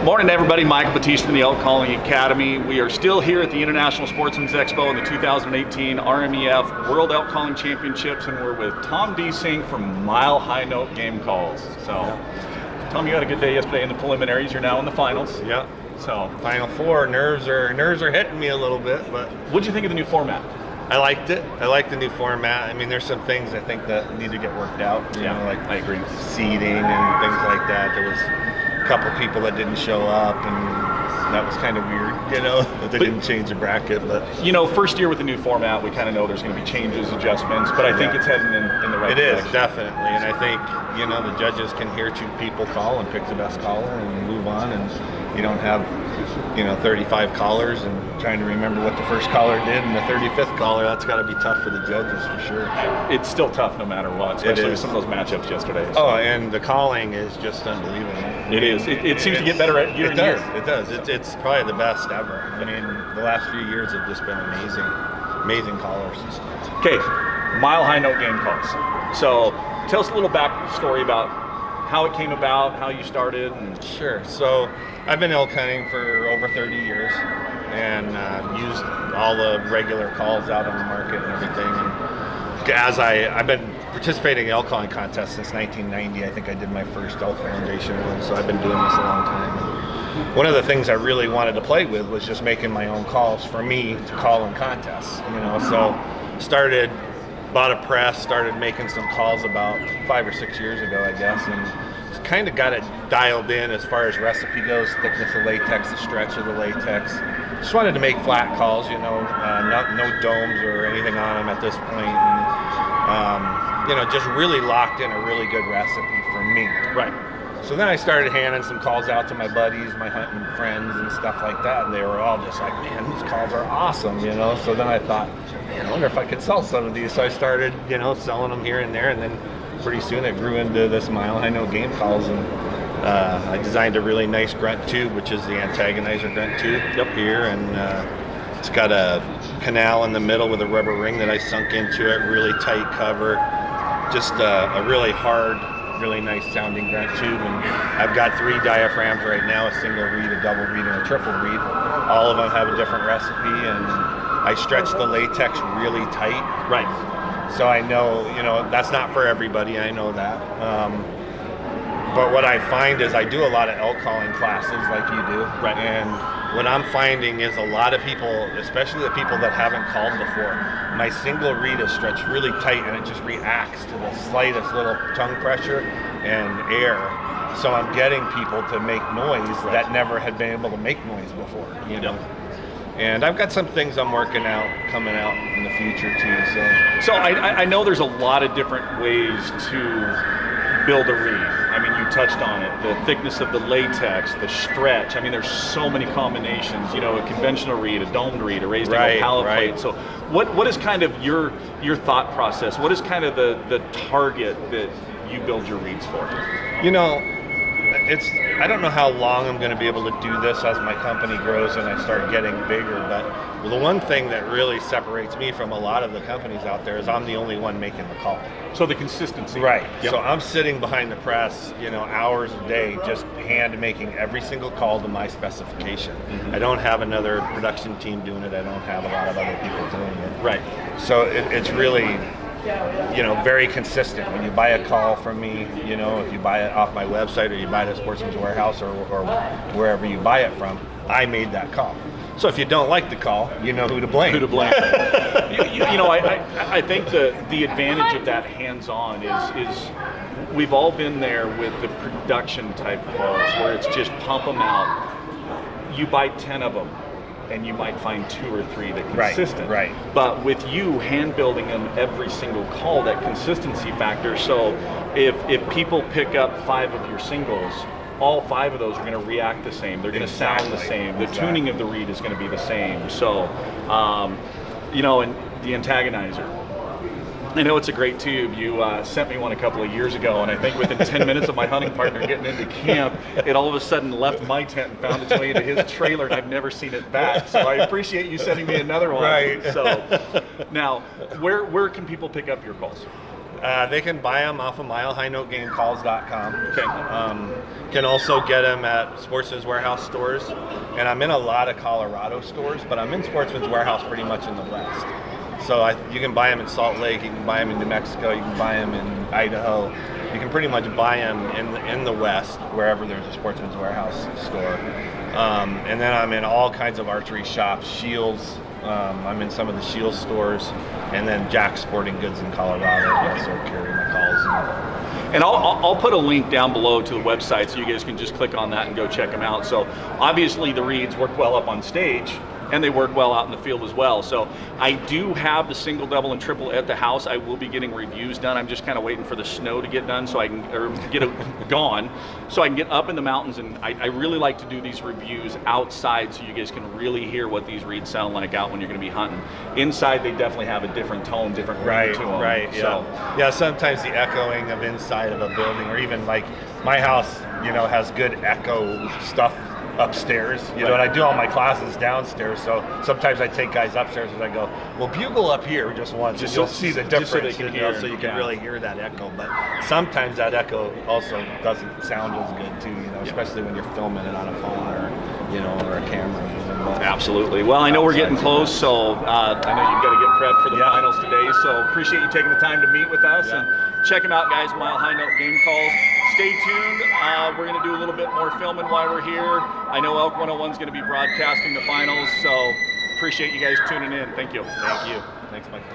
Morning everybody, Michael Batiste from the Elk Calling Academy. We are still here at the International Sportsman's Expo in the 2018 RMEF World Elk Calling Championships, and we're with Tom Desing from Mile High Note Game Calls. So, Tom, you had a good day yesterday in the preliminaries. You're now in the finals. Yeah. So, Final four. Nerves are hitting me a little bit, but what'd you think of the new format? I liked it. I like the new format. I mean, there's some things I think that need to get worked out. You know, like I agree. Seating and things like that. There was a couple people that didn't show up, and that was kind of weird, you know, that they didn't change the bracket. But you know, first year with the new format, we kind of know there's going to be changes, adjustments, but I think it's heading in the right direction. It is, definitely. And I think, you know, the judges can hear two people call and pick the best caller and move on, and you don't have, you know, 35 callers and trying to remember what the first caller did and the 35th caller. That's got to be tough for the judges, for sure. It's still tough no matter what, especially with some of those matchups yesterday. So. Oh, and the calling is just unbelievable. It is. It seems to get better year and year. It does. It's probably the best ever. I mean, the last few years have just been amazing callers. Okay, Mile High Note Game Calls. So tell us a little backstory about how it came about, how you started. Sure. So I've been elk hunting for over 30 years and used all the regular calls out on the market and everything. And as I've been participating in elk calling contests since 1990. I think I did my first Elk Foundation one, so I've been doing this a long time. And one of the things I really wanted to play with was just making my own calls for me to call in contests, you know. So bought a press, started making some calls about 5 or 6 years ago, I guess, and kind of got it dialed in as far as recipe goes, thickness of latex, the stretch of the latex. Just wanted to make flat calls, you know, no domes or anything on them at this point. And, you know, just really locked in a really good recipe for me. Right. So then I started handing some calls out to my buddies, my hunting friends and stuff like that, and they were all just like, man, these calls are awesome, you know. So then I thought, man, I wonder if I could sell some of these. So I started, you know, selling them here and there, and then pretty soon it grew into this Mile High Note Game Calls, and I designed a really nice grunt tube, which is the antagonizer grunt tube up here, and it's got a canal in the middle with a rubber ring that I sunk into it, really tight cover, just a really hard, really nice sounding grunt tube. And I've got 3 diaphragms right now, a single reed, a double reed, and a triple reed. All of them have a different recipe, and I stretch the latex really tight. Right. So I know, you know, that's not for everybody, I know that. But what I find is I do a lot of elk calling classes like you do. Right. And what I'm finding is a lot of people, especially the people that haven't called before, my single reed is stretched really tight and it just reacts to the slightest little tongue pressure and air. So I'm getting people to make noise that never had been able to make noise before, you know. And I've got some things I'm working out, coming out in the future too. So I know there's a lot of different ways to build a reed. I mean, you touched on it, the thickness of the latex, the stretch. I mean, there's so many combinations, you know, a conventional reed, a domed reed, a raised angle pallet plate. So what is kind of your thought process? What is kind of the target that you build your reeds for? You know, I don't know how long I'm going to be able to do this as my company grows and I start getting bigger, but the one thing that really separates me from a lot of the companies out there is I'm the only one making the call. So the consistency. Right. Yep. So I'm sitting behind the press, you know, hours a day, just hand making every single call to my specification. Mm-hmm. I don't have another production team doing it. I don't have a lot of other people doing it. Right. So it's really, you know, very consistent. When you buy a call from me, you know, if you buy it off my website or you buy it at Sportsman's Warehouse or wherever you buy it from, I made that call. So if you don't like the call, you know who to blame. Who to blame. you know, I think the advantage of that hands-on is we've all been there with the production type calls where it's just pump them out. You buy 10 of them, and you might find 2 or 3 that are consistent. Right. But with you hand building them every single call, that consistency factor. So if people pick up 5 of your singles, all 5 of those are going to react the same. They're going to sound the same. The tuning of the reed is going to be the same. So, you know, and the antagonizer. I know it's a great tube. You sent me one a couple of years ago, and I think within 10 minutes of my hunting partner getting into camp, it all of a sudden left my tent and found its way into his trailer, and I've never seen it back. So I appreciate you sending me another one. Right. So now, where can people pick up your calls? They can buy them off of milehighnotegamecalls.com. Okay. Can also get them at Sportsman's Warehouse stores. And I'm in a lot of Colorado stores, but I'm in Sportsman's Warehouse pretty much in the West. So you can buy them in Salt Lake, you can buy them in New Mexico, you can buy them in Idaho. You can pretty much buy them in the West, wherever there's a Sportsman's Warehouse store. And then I'm in all kinds of archery shops, Shields. I'm in some of the Shields stores, and then Jack's Sporting Goods in Colorado. I also carry my calls. And I'll put a link down below to the website so you guys can just click on that and go check them out. So obviously the reeds work well up on stage, and they work well out in the field as well. So I do have the single, double, and triple at the house. I will be getting reviews done. I'm just kind of waiting for the snow to get done so I can, or get it gone, so I can get up in the mountains. And I really like to do these reviews outside so you guys can really hear what these reeds sound like out when you're going to be hunting. Inside, they definitely have a different tone, different ring to them. Right, yeah. So, yeah, sometimes the echoing of inside of a building, or even like my house, has good echo stuff upstairs, and I do all my classes downstairs, so sometimes I take guys upstairs and I go, well, bugle up here just once, and you'll see the difference, so they can hear, so you can really hear that echo. But sometimes that echo also doesn't sound as good too, especially when you're filming it on a phone or a camera. Absolutely. Well, I know we're getting close, so I know you've got to get prepped for the finals today, so appreciate you taking the time to meet with us. And check them out, guys, Mile High Note Game Calls. Stay tuned. We're going to do a little bit more filming while we're here. I know Elk 101 is going to be broadcasting the finals, so appreciate you guys tuning in. Thank you. Thank you. Thanks, Mike.